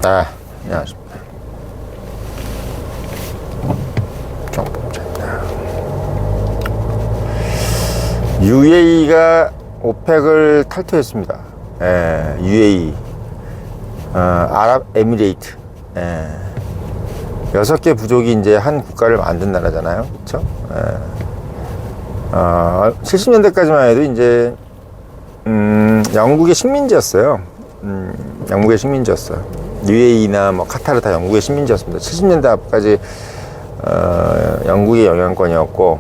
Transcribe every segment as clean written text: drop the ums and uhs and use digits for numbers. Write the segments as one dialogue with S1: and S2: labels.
S1: 아, 안녕하십니까. 정보입니다. UAE가 오펙을 탈퇴했습니다. UAE, 아랍에미레이트. 6개 부족이 이제 한 국가를 만든 나라잖아요. 그쵸? 70년대까지만 해도 이제, 영국의 식민지였어요. 영국의 식민지였어요. UAE나 뭐 카타르 다 영국의 식민지였습니다. 70년대 앞까지 영국의 영향권이었고,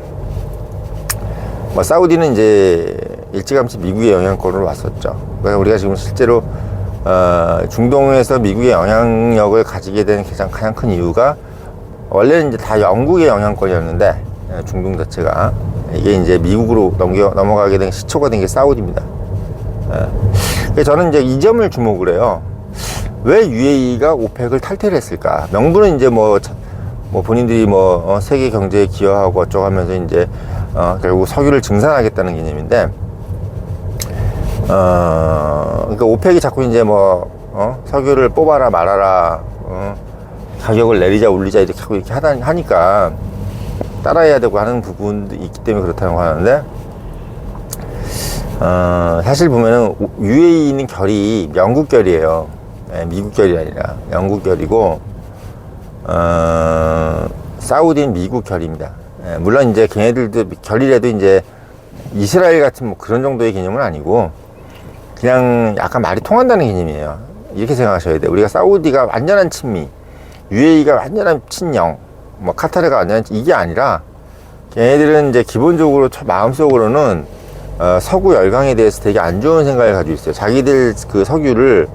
S1: 뭐 사우디는 이제 일찌감치 미국의 영향권으로 왔었죠. 그래서 우리가 지금 실제로 중동에서 미국의 영향력을 가지게 된 가장 큰 이유가, 원래는 이제 다 영국의 영향권이었는데, 중동 자체가 이게 이제 미국으로 넘어가게 된 시초가 된 게 사우디입니다. 그래서 저는 이제 이 점을 주목을 해요. 왜 UAE가 오펙을 탈퇴를 했을까? 명분은 이제 뭐 본인들이 세계 경제에 기여하고 어쩌고 하면서 이제 결국 석유를 증산하겠다는 개념인데, 그러니까 오펙이 자꾸 이제 석유를 뽑아라 말아라, 가격을 내리자 올리자 이렇게 하니까 따라해야 되고 하는 부분도 있기 때문에 그렇다고 하는데, 사실 보면은 UAE는 결이 영국 결이에요. 미국 결이 아니라 영국 결이고, 사우디는 미국 결입니다. 물론 이제 걔네들도 결이라도 이제 이스라엘 같은 뭐 그런 정도의 개념은 아니고, 그냥 약간 말이 통한다는 개념이에요. 이렇게 생각하셔야 돼요. 우리가 사우디가 완전한 친미, UAE가 완전한 친영, 뭐 카타르가 완전한 이게 아니라, 걔네들은 이제 기본적으로 마음속으로는 서구 열강에 대해서 되게 안 좋은 생각을 가지고 있어요. 자기들 그 석유를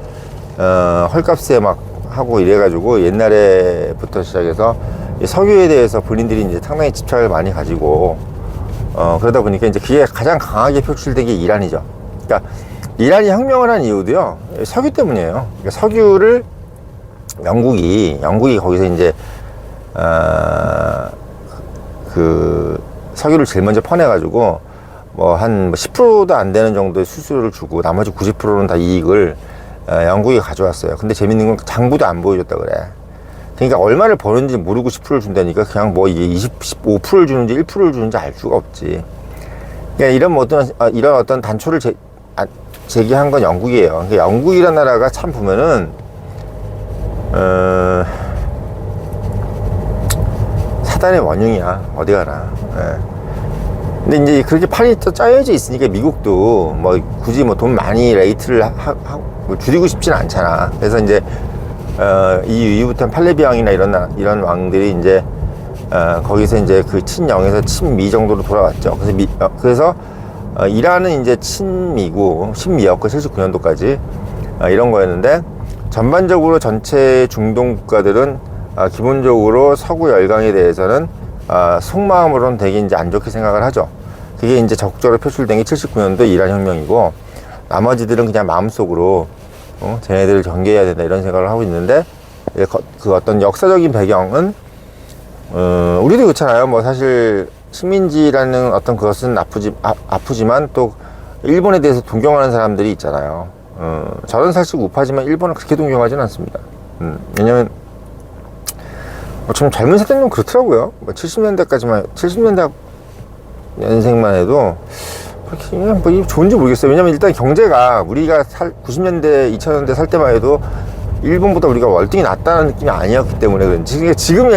S1: 헐값에 막 하고 이래가지고 옛날에부터 시작해서 석유에 대해서 본인들이 이제 상당히 집착을 많이 가지고, 그러다 보니까 이제 그게 가장 강하게 표출된 게 이란이죠. 그러니까 이란이 혁명을 한 이유도요, 석유 때문이에요. 그러니까 석유를 영국이 거기서 이제 그 석유를 제일 먼저 퍼내가지고 한 10%도 안 되는 정도의 수수료를 주고 나머지 90%는 다 이익을 영국이 가져왔어요. 근데 재밌는 건 장부도 안 보여줬다 그래. 그러니까 얼마를 버는지 모르고 10%를 준다니까 그냥 이게 15%를 주는지 1%를 주는지 알 수가 없지. 그러니까 이런 어떤 단초를 제기한 건 영국이에요. 그러니까 영국이라는 나라가 참 보면은 사단의 원흉이야, 어디 가나. 근데 이제 그렇게 판이 짜여져 있으니까 미국도 굳이 돈 많이 레이트를 줄이고 싶진 않잖아. 그래서 이제 이 이후부터는 팔레비 왕이나 이런 왕들이 이제 거기서 이제 그 친영에서 친미 정도로 돌아왔죠. 그래서 이란은 이제 친미고 친미였고 79년도까지 이런 거였는데, 전반적으로 전체 중동 국가들은 기본적으로 서구 열강에 대해서는 속마음으로는 되게 이제 안 좋게 생각을 하죠. 그게 이제 적극적으로 표출된 게 79년도 이란 혁명이고, 나머지들은 그냥 마음속으로 쟤네들을 경계해야 된다 이런 생각을 하고 있는데, 그 어떤 역사적인 배경은 우리도 그렇잖아요. 사실 식민지라는 어떤 그것은 아프지만 또 일본에 대해서 동경하는 사람들이 있잖아요. 저는 사실 우파지만 일본을 그렇게 동경하지는 않습니다. 왜냐면 좀 젊은 세대는 좀 그렇더라고요. 70년대 연생만 해도 그렇게 좋은지 모르겠어요. 왜냐면 일단 경제가 우리가 90년대 2000년대 살 때만 해도 일본보다 우리가 월등히 낫다는 느낌이 아니었기 때문에 그런지, 지금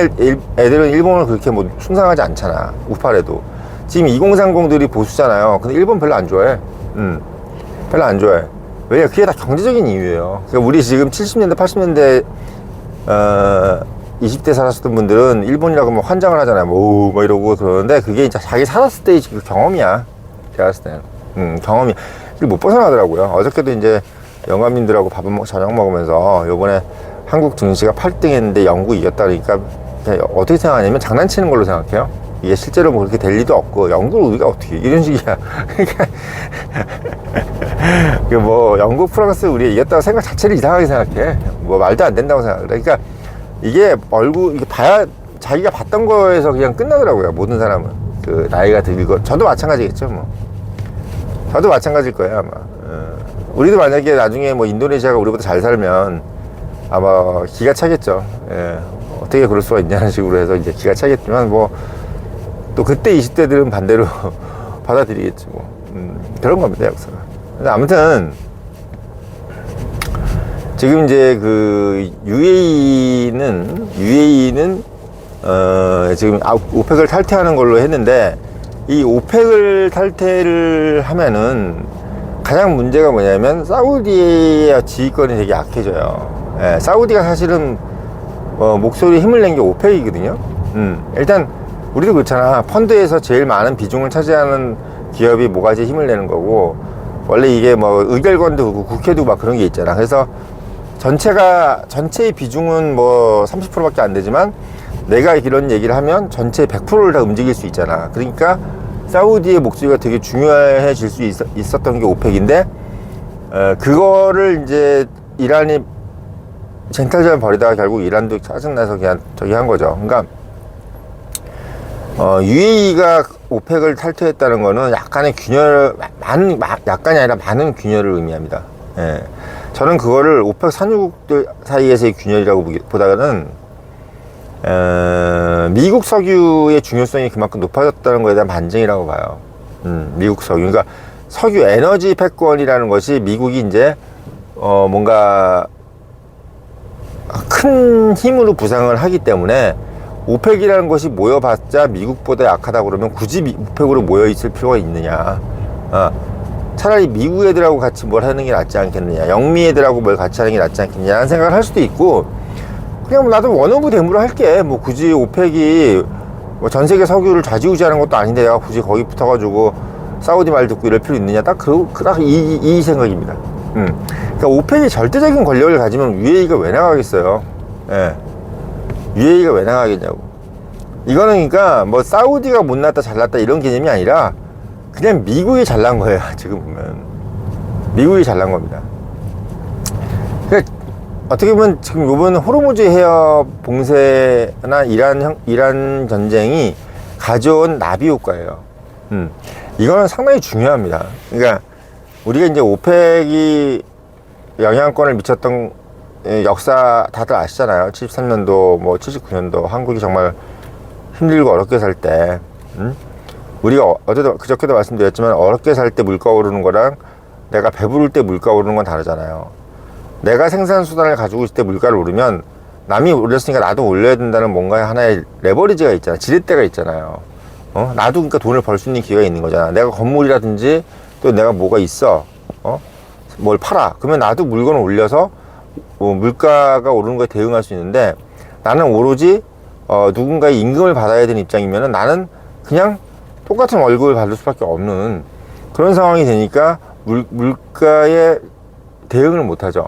S1: 애들은 일본을 그렇게 숭상하지 않잖아. 우파래도 지금 2030들이 보수잖아요. 근데 일본 별로 안 좋아해. 별로 안 좋아해. 왜냐, 그게 다 경제적인 이유예요. 그러니까 우리 지금 70년대 80년대 20대 살았었던 분들은 일본이라고 환장을 하잖아요. 이러고 그러는데, 그게 이제 자기 살았을 때의 그 경험이야. 제가 봤을 때는. 경험이. 못 벗어나더라고요. 어저께도 이제 영감님들하고 저녁 먹으면서 요번에 한국 증시가 8등 했는데 영국이 이겼다 그러니까 어떻게 생각하냐면 장난치는 걸로 생각해요. 이게 실제로 그렇게 될 리도 없고, 영국을 우리가 어떻게, 이런 식이야. 그러니까 영국, 프랑스 우리가 이겼다고 생각 자체를 이상하게 생각해. 말도 안 된다고 생각해. 그러니까 이게 봐야 자기가 봤던 거에서 그냥 끝나더라고요. 모든 사람은. 그 나이가 들고, 저도 마찬가지겠죠. 저도 마찬가지일 거예요, 아마. 우리도 만약에 나중에 인도네시아가 우리보다 잘 살면 아마 기가 차겠죠. 예. 어떻게 그럴 수가 있냐는 식으로 해서 이제 기가 차겠지만 뭐 또 그때 20대들은 반대로 받아들이겠지 뭐. 그런 겁니다, 역사가. 근데 아무튼 지금 이제 그 UAE는 지금 오펙을 탈퇴하는 걸로 했는데, 이 오펙을 탈퇴를 하면은 가장 문제가 뭐냐면 사우디의 지휘권이 되게 약해져요. 예, 사우디가 사실은 목소리에 힘을 낸 게 오펙이거든요. 일단 우리도 그렇잖아. 펀드에서 제일 많은 비중을 차지하는 기업이 모가지에 힘을 내는 거고, 원래 이게 뭐 의결권도 그렇고 국회도 막 그런 게 있잖아. 그래서 전체의 비중은 뭐 30%밖에 안 되지만 내가 이런 얘기를 하면 전체 100%를 다 움직일 수 있잖아. 그러니까 사우디의 목소리가 되게 중요해질 수 있었던 게 오펙인데, 그거를 이제 이란이 쟁탈전을 벌이다가 결국 이란도 짜증나서 그냥 저기 한 거죠. 그러니까 UAE가 오펙을 탈퇴했다는 거는 약간의 약간이 아니라 많은 균열을 의미합니다. 예. 저는 그거를 오펙 산유국들 사이에서의 균열이라고 보다가는 미국 석유의 중요성이 그만큼 높아졌다는 것에 대한 반증이라고 봐요. 미국 석유. 그러니까 석유 에너지 패권이라는 것이 미국이 이제 뭔가 큰 힘으로 부상을 하기 때문에, 오펙이라는 것이 모여봤자 미국보다 약하다 그러면 굳이 오펙으로 모여있을 필요가 있느냐. 차라리 미국 애들하고 같이 뭘 하는 게 낫지 않겠느냐, 영미 애들하고 뭘 같이 하는 게 낫지 않겠느냐 하는 생각을 할 수도 있고, 그냥 나도 원오브 대무로 할게. 뭐 굳이 오펙이 뭐 전 세계 석유를 좌지우지하는 것도 아닌데 내가 굳이 거기 붙어가지고 사우디 말 듣고 이럴 필요 있느냐, 딱 이 생각입니다. 그러니까 오펙이 절대적인 권력을 가지면 UAE가 왜 나가겠어요? 예. UAE가 왜 나가겠냐고. 이거는 그러니까 뭐 사우디가 못났다 잘났다 이런 개념이 아니라 그냥 미국이 잘난 거예요. 지금 보면 미국이 잘난 겁니다. 그러니까 어떻게 보면 지금 요번 호르무즈 해협 봉쇄나 이란 전쟁이 가져온 나비 효과예요. 이거는 상당히 중요합니다. 그러니까 우리가 이제 오펙이 영향권을 미쳤던 역사 다들 아시잖아요. 73년도, 뭐 79년도 한국이 정말 힘들고 어렵게 살 때, 우리가 그저께도 말씀드렸지만 어렵게 살 때 물가 오르는 거랑 내가 배부를 때 물가 오르는 건 다르잖아요. 내가 생산수단을 가지고 있을 때 물가를 오르면 남이 올렸으니까 나도 올려야 된다는 뭔가의 하나의 레버리지가 있잖아. 지렛대가 있잖아요. 나도 그러니까 돈을 벌 수 있는 기회가 있는 거잖아. 내가 건물이라든지 또 내가 뭐가 있어. 뭘 팔아. 그러면 나도 물건을 올려서 물가가 오르는 거에 대응할 수 있는데, 나는 오로지 누군가의 임금을 받아야 되는 입장이면은 나는 그냥 똑같은 월급을 받을 수밖에 없는 그런 상황이 되니까 물가에 대응을 못하죠.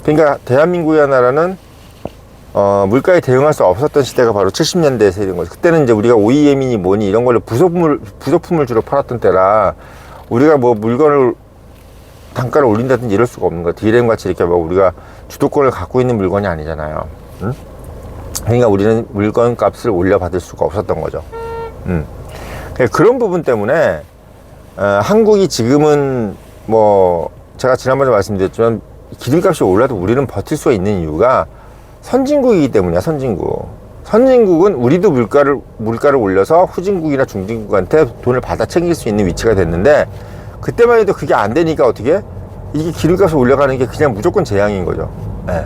S1: 그러니까 대한민국이라는 나라는 물가에 대응할 수 없었던 시대가 바로 70년대에 세인 거죠. 그때는 이제 우리가 OEM이니 뭐니 이런 걸로 부속품을 주로 팔았던 때라, 우리가 뭐 물건을 단가를 올린다든지 이럴 수가 없는 거야. D램 같이 이렇게 뭐 우리가 주도권을 갖고 있는 물건이 아니잖아요. 그러니까 우리는 물건 값을 올려받을 수가 없었던 거죠. 그런 부분 때문에 한국이 지금은 뭐 제가 지난번에 말씀드렸지만 기름값이 올라도 우리는 버틸 수가 있는 이유가 선진국이기 때문이야. 선진국은 우리도 물가를 올려서 후진국이나 중진국한테 돈을 받아 챙길 수 있는 위치가 됐는데, 그때만 해도 그게 안 되니까 어떻게 이게 기름값을 올려가는 게 그냥 무조건 재앙인 거죠. 네.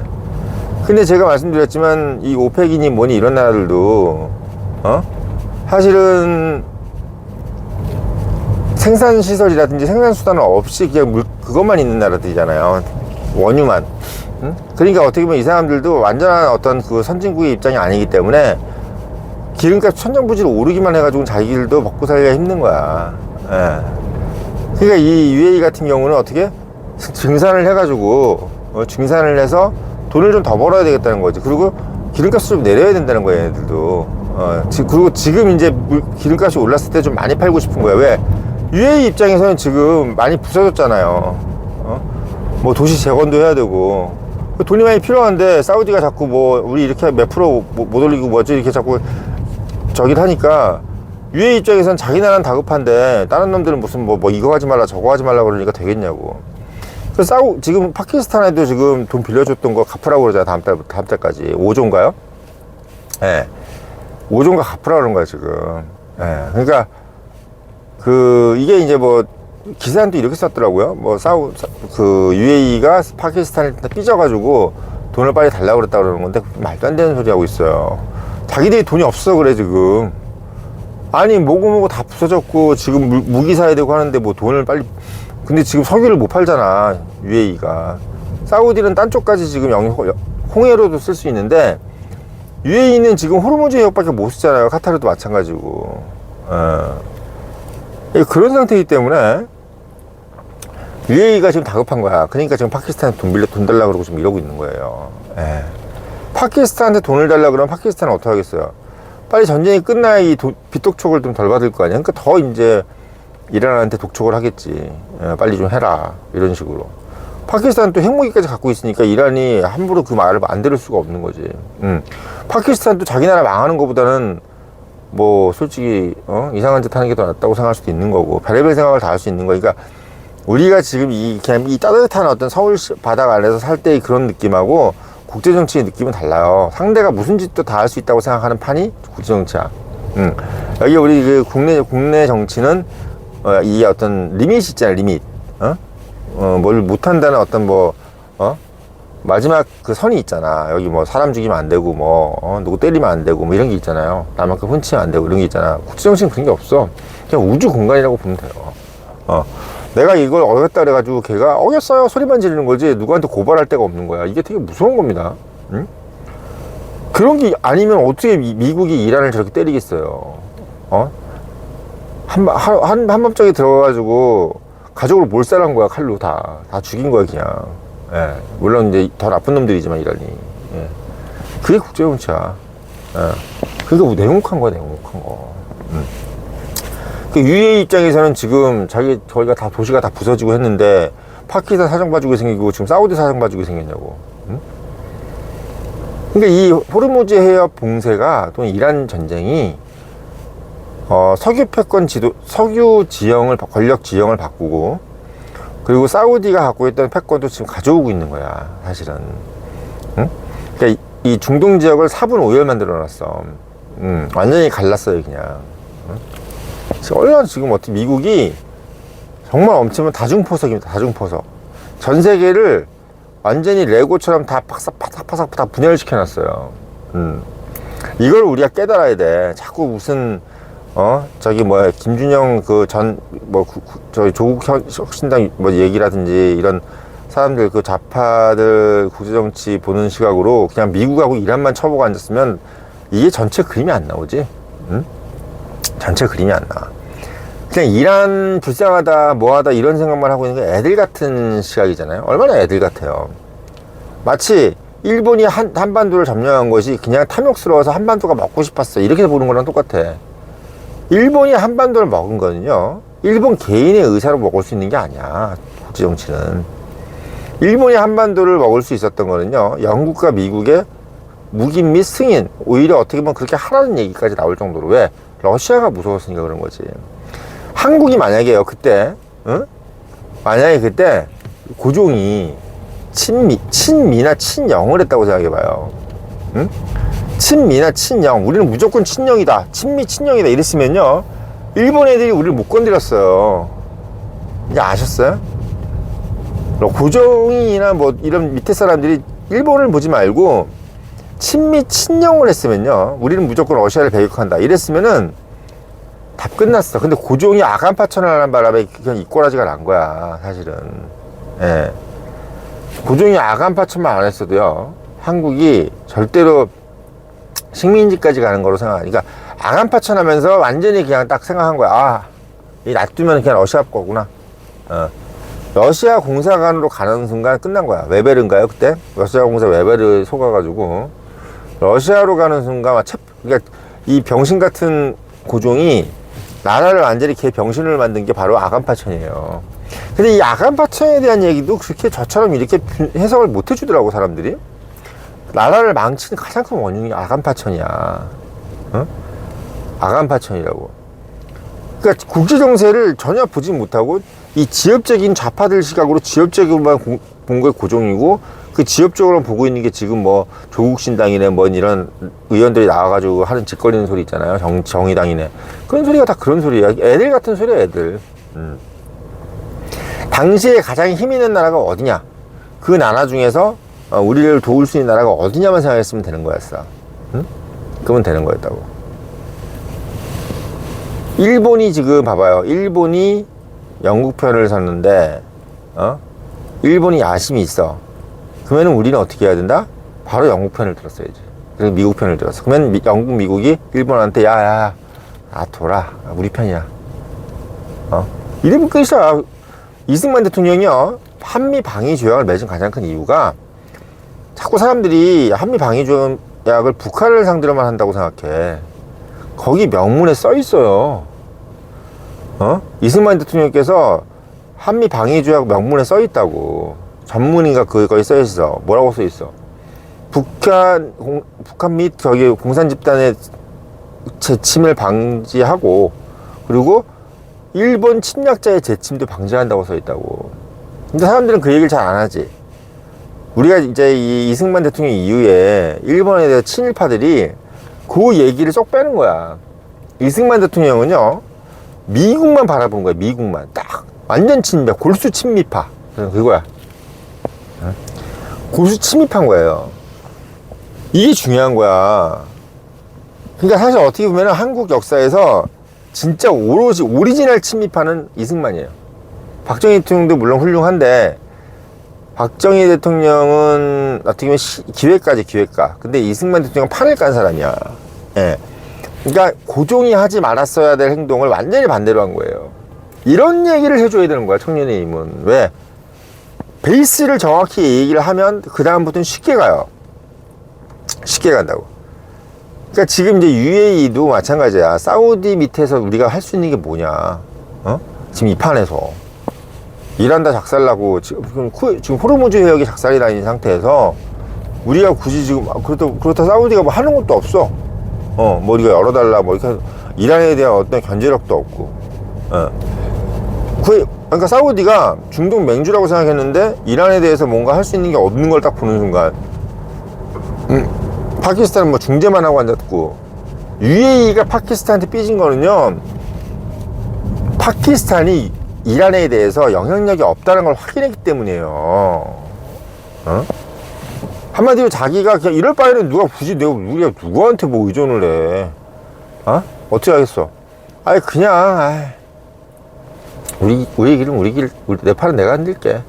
S1: 근데 제가 말씀드렸지만 이 오펙이니 뭐니 이런 나라들도 사실은 생산시설이라든지 생산수단은 없이 그냥 그것만 있는 나라들이잖아요. 원유만. 그러니까 어떻게 보면 이 사람들도 완전한 어떤 그 선진국의 입장이 아니기 때문에 기름값 천정부지로 오르기만 해가지고 자기들도 먹고 살기가 힘든 거야. 예. 그러니까 이 UAE 같은 경우는 어떻게 증산을 해가지고 증산을 해서 돈을 좀 더 벌어야 되겠다는 거지. 그리고 기름값을 좀 내려야 된다는 거예요, 얘들도. 그리고 지금 이제 기름값이 올랐을 때 좀 많이 팔고 싶은 거야. 왜? UAE 입장에서는 지금 많이 부서졌잖아요. 뭐 도시 재건도 해야 되고 돈이 많이 필요한데, 사우디가 자꾸 뭐 우리 이렇게 몇 프로 못 올리고 뭐지 이렇게 자꾸 저기를 하니까 UAE 입장에서는 자기 나라는 다급한데 다른 놈들은 무슨 뭐 이거 하지 말라 저거 하지 말라 그러니까 되겠냐고. 지금 파키스탄에도 지금 돈 빌려줬던 거 갚으라고 그러잖아. 다음 달까지. 5조인가요? 예. 네. 5조인가 갚으라고 그런 거야, 지금. 예. 네. 그러니까, 이게 이제 뭐, 기사한테 이렇게 썼더라고요. 뭐, UAE가 파키스탄에 삐져가지고 돈을 빨리 달라고 그랬다고 그러는 건데, 말도 안 되는 소리 하고 있어요. 자기들이 돈이 없어, 그래, 지금. 아니, 뭐고 다 부서졌고, 지금 무기 사야 되고 하는데, 뭐 돈을 빨리, 근데 지금 석유를 못 팔잖아, UAE가. 사우디는 딴 쪽까지 지금 홍해로도 쓸 수 있는데, UAE는 지금 호르무즈 해역밖에 못 쓰잖아요. 카타르도 마찬가지고. 그런 상태이기 때문에, UAE가 지금 다급한 거야. 그러니까 지금 파키스탄에 돈 달라고 그러고 지금 이러고 있는 거예요. 예. 파키스탄한테 돈을 달라고 그러면 파키스탄은 어떻게 하겠어야? 빨리 전쟁이 끝나야 이 빚독촉을 좀 덜 받을 거 아니야. 그러니까 더 이제 이란한테 독촉을 하겠지. 예, 빨리 좀 해라. 이런 식으로. 파키스탄은 또 핵무기까지 갖고 있으니까 이란이 함부로 그 말을 안 들을 수가 없는 거지. 파키스탄도 자기 나라 망하는 것보다는 뭐 솔직히 이상한 짓 하는 게 더 낫다고 생각할 수도 있는 거고, 별의별 생각을 다 할 수 있는 거니까. 우리가 지금 이 따뜻한 어떤 서울 바닥 안에서 살 때의 그런 느낌하고 국제정치의 느낌은 달라요. 상대가 무슨 짓도 다 할 수 있다고 생각하는 판이 국제정치야. 여기 우리 그 국내 정치는 이 어떤 리밋이 있잖아요, 리밋. 뭘 못한다는 어떤 마지막 그 선이 있잖아. 여기 뭐 사람 죽이면 안 되고, 누구 때리면 안 되고, 뭐 이런 게 있잖아요. 남한테 훔치면 안 되고, 이런 게 있잖아. 국제정치는 그런 게 없어. 그냥 우주 공간이라고 보면 돼요. 내가 이걸 어겼다 그래가지고 걔가 어겼어요 소리만 지르는 거지 누구한테 고발할 데가 없는 거야. 이게 되게 무서운 겁니다. 응? 그런 게 아니면 어떻게 미국이 이란을 저렇게 때리겠어요. 한밤중에 들어가가지고 가족을 몰살한 거야. 칼로 다 죽인 거야 그냥. 예. 물론 이제 더 나쁜 놈들이지만 이란이. 예. 그게 국제정치야. 예. 그게 뭐 냉혹한 거야, 냉혹한 거. 그 UAE 입장에서는 지금 저희가 다 도시가 다 부서지고 했는데 파키스탄 사정 봐주게 생기고 지금 사우디 사정 봐주게 생겼냐고. 응? 그러니까 이 호르무즈 해협 봉쇄가 또는 이란 전쟁이 석유 패권 석유 지형을 권력 지형을 바꾸고 그리고 사우디가 갖고 있던 패권도 지금 가져오고 있는 거야 사실은. 응? 그러니까 이 중동 지역을 4분 5열 만들어놨어. 완전히 갈랐어요 그냥. 얼마나 지금 어떻게 미국이 정말 엄청난 다중포석입니다. 다중포석. 전 세계를 완전히 레고처럼 다 파삭파삭 다 분열을 시켜놨어요. 이걸 우리가 깨달아야 돼. 자꾸 무슨 김준영 저희 조국 혁신당 얘기라든지 이런 사람들 그 좌파들 국제정치 보는 시각으로 그냥 미국하고 이란만 쳐보고 앉았으면 이게 전체 그림이 안 나오지. 전체 그림이 안 나와. 그냥 이란 불쌍하다 뭐하다 이런 생각만 하고 있는 게 애들 같은 시각이잖아요. 얼마나 애들 같아요. 마치 일본이 한반도를 점령한 것이 그냥 탐욕스러워서 한반도가 먹고 싶었어 이렇게 보는 거랑 똑같아. 일본이 한반도를 먹은 거는요 일본 개인의 의사로 먹을 수 있는 게 아니야. 국제정치는. 일본이 한반도를 먹을 수 있었던 거는요 영국과 미국의 묵인 및 승인 오히려 어떻게 보면 그렇게 하라는 얘기까지 나올 정도로. 왜? 러시아가 무서웠으니까 그런 거지. 한국이 만약에요 그때 만약에 그때 고종이 친미나 친영을 했다고 생각해봐요. 친미나 친영 우리는 무조건 친영이다 친미 친영이다 이랬으면요 일본 애들이 우리를 못 건드렸어요. 이제 아셨어요? 고종이나 뭐 이런 밑에 사람들이 일본을 보지 말고 친미 친영을 했으면요 우리는 무조건 러시아를 배격한다 이랬으면은 답 끝났어. 근데 고종이 아간파천을 하는 바람에 그냥 이꼬라지가 난 거야 사실은. 예. 고종이 아간파천만 안 했어도요 한국이 절대로 식민지까지 가는 거로 생각하니까 아간파천 하면서 완전히 그냥 딱 생각한 거야. 이 놔두면 그냥 러시아 거구나. 러시아 공사관으로 가는 순간 끝난 거야. 웨베르인가요 그때? 러시아 공사 웨베르 속아가지고 러시아로 가는 순간 그러니까 이 병신 같은 고종이 나라를 완전히 개 병신을 만든 게 바로 아간파천이에요. 근데 이 아간파천에 대한 얘기도 그렇게 저처럼 이렇게 해석을 못 해주더라고 사람들이. 나라를 망치는 가장 큰 원인이 아간파천이야. 아간파천이라고. 그러니까 국제 정세를 전혀 보지 못하고 이 지역적인 좌파들 시각으로 지역적으로만 본 거에 고정이고, 그 지역적으로 보고 있는 게 지금 뭐 조국 신당이네 뭐 이런 의원들이 나와가지고 하는 짓거리는 소리 있잖아요. 정의당이네. 그런 소리가 다 그런 소리야. 애들 같은 소리야, 애들. 당시에 가장 힘 있는 나라가 어디냐? 그 나라 중에서 우리를 도울 수 있는 나라가 어디냐만 생각했으면 되는 거였어. 응? 그러면 되는 거였다고. 일본이 지금 봐봐요. 일본이 영국 편을 섰는데, 일본이 야심이 있어. 그러면 우리는 어떻게 해야 된다? 바로 영국 편을 들었어야지. 그리고 미국 편을 들었어. 그러면 영국, 미국이 일본한테 돌아. 우리 편이야. 이러면 끝이야. 이승만 대통령이요. 한미 방위 조약을 맺은 가장 큰 이유가 자꾸 사람들이 한미 방위 조약을 북한을 상대로만 한다고 생각해. 거기 명문에 써 있어요. 이승만 대통령께서 한미 방위 조약 명문에 써 있다고. 전문인가 거기 써 있어. 뭐라고 써 있어? 북한 및 공산 집단의 재침을 방지하고, 그리고 일본 침략자의 재침도 방지한다고 써 있다고. 근데 사람들은 그 얘기를 잘 안 하지. 우리가 이제 이 이승만 대통령 이후에 일본에 대한 친일파들이 그 얘기를 쏙 빼는 거야. 이승만 대통령은요, 미국만 바라본 거야. 미국만. 딱 완전 친밀, 골수 친미파. 그거야. 골수 친미파인 거예요. 이게 중요한 거야. 그러니까 사실 어떻게 보면 한국 역사에서 진짜 오로지 오리지널 친미파는 이승만이에요. 박정희 대통령도 물론 훌륭한데, 박정희 대통령은 어떻게 보면 기획가. 근데 이승만 대통령은 판을 깐 사람이야. 예. 그러니까 고종이 하지 말았어야 될 행동을 완전히 반대로 한 거예요. 이런 얘기를 해줘야 되는 거야, 청년의힘은. 왜? 베이스를 정확히 얘기를 하면 그 다음부터는 쉽게 가요. 쉽게 간다고. 그러니까 지금 이제 UAE도 마찬가지야. 사우디 밑에서 우리가 할 수 있는 게 뭐냐? 지금 이 판에서 이란다 작살나고 지금 호르무즈 해역이 작살이 나 있는 상태에서 우리가 굳이 지금 그렇다 사우디가 뭐 하는 것도 없어. 뭐 우리가 열어달라 뭐 이렇게 이란에 대한 어떤 견제력도 없고. 그러니까 사우디가 중동 맹주라고 생각했는데 이란에 대해서 뭔가 할 수 있는 게 없는 걸 딱 보는 순간, 파키스탄은 뭐 중재만 하고 앉았고, UAE가 파키스탄한테 삐진 거는요, 파키스탄이 이란에 대해서 영향력이 없다는 걸 확인했기 때문이에요. 한마디로 자기가 그냥 이럴 바에는 우리가 누구한테 뭐 의존을 해? 어떻게 하겠어? 우리 길, 내 팔은 내가 흔들게.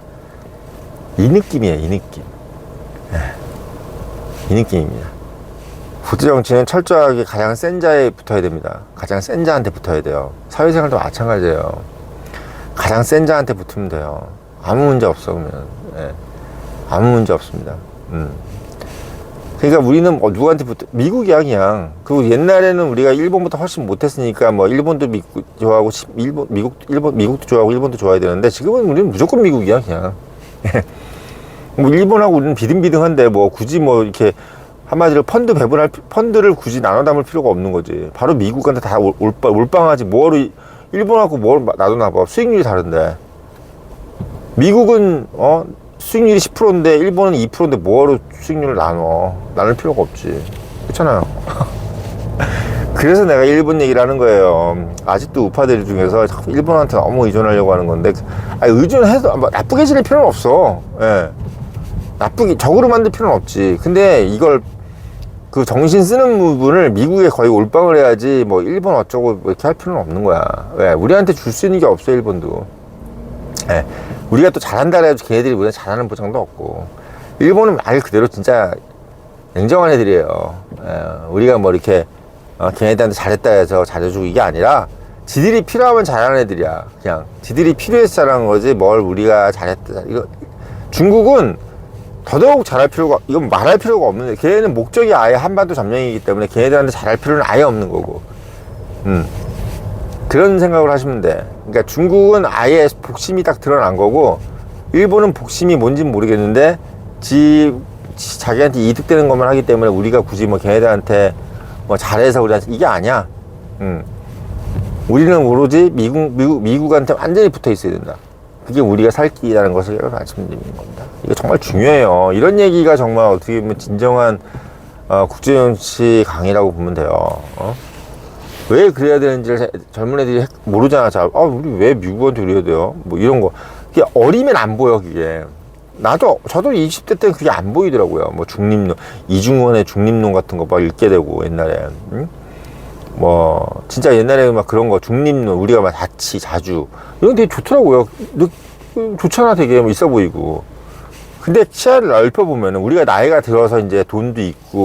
S1: 이 느낌이에요, 이 느낌. 이 느낌입니다. 국제 정치는 철저하게 가장 센 자에 붙어야 됩니다. 가장 센 자한테 붙어야 돼요. 사회생활도 마찬가지예요. 가장 센 자한테 붙으면 돼요. 아무 문제 없어, 그러면. 아무 문제 없습니다. 그러니까 우리는 누구한테 미국이야, 그냥. 그리고 옛날에는 우리가 일본보다 훨씬 못했으니까 뭐 일본도 좋아하고 미국도 좋아하고 일본도 좋아야 되는데, 지금은 우리는 무조건 미국이야, 그냥. 뭐 일본하고 우리는 비등비등한데 뭐 굳이 뭐 이렇게 한마디로 펀드를 굳이 나눠 담을 필요가 없는 거지. 바로 미국한테 다 올빵하지. 뭐로 일본하고 뭘 놔둬. 수익률이 다른데. 미국은 수익률이 10%인데 일본은 2%인데 뭐하러 수익률을 나눌 필요가 없지. 그렇잖아요. 그래서 내가 일본 얘기를 하는 거예요. 아직도 우파들 중에서 자꾸 일본한테 너무 의존하려고 하는 건데, 의존해도 나쁘게 지낼 필요는 없어. 나쁘게 적으로 만들 필요는 없지. 근데 이걸 그 정신 쓰는 부분을 미국에 거의 올빵을 해야지, 뭐 일본 어쩌고 뭐 이렇게 할 필요는 없는 거야. 왜? 우리한테 줄 수 있는 게 없어, 일본도. 우리가 또 잘한다 해도 걔네들이 우리가 잘하는 보장도 없고. 일본은 말 그대로 진짜 냉정한 애들이에요. 우리가 뭐 이렇게 걔네들한테 잘했다 해서 잘해주고 이게 아니라, 지들이 필요하면 잘하는 애들이야. 그냥 지들이 필요해서 잘하는 거지, 뭘 우리가 잘했다. 이거 중국은 더더욱 잘할 필요가, 이건 말할 필요가 없는데, 걔네는 목적이 아예 한반도 점령이기 때문에 걔네들한테 잘할 필요는 아예 없는 거고. 그런 생각을 하시면 돼. 그러니까 중국은 아예 복심이 딱 드러난 거고, 일본은 복심이 뭔진 모르겠는데 자기한테 이득되는 것만 하기 때문에 우리가 굳이 뭐 걔네들한테 뭐 잘해서 우리한테 이게 아니야. 우리는 오로지 미국한테 완전히 붙어 있어야 된다. 그게 우리가 살 길이라는 것을 여러분 말씀드리는 겁니다. 이거 정말 중요해요. 이런 얘기가 정말 어떻게 보면 진정한 국제정치 강의라고 보면 돼요. 왜 그래야 되는지를 젊은 애들이 모르잖아. 자, 우리 왜 미국한테 그래야 돼요? 뭐 이런 거. 그게 어리면 안 보여, 그게. 저도 20대 때는 그게 안 보이더라고요. 뭐 중립론, 이중원의 중립론 같은 거 막 읽게 되고, 옛날에. 응? 뭐, 진짜 옛날에 막 그런 거, 중립론, 우리가 막 자주. 이런 게 되게 좋더라고요. 좋잖아, 되게. 뭐 있어 보이고. 근데 시야를 넓혀보면은 우리가 나이가 들어서 이제 돈도 있고,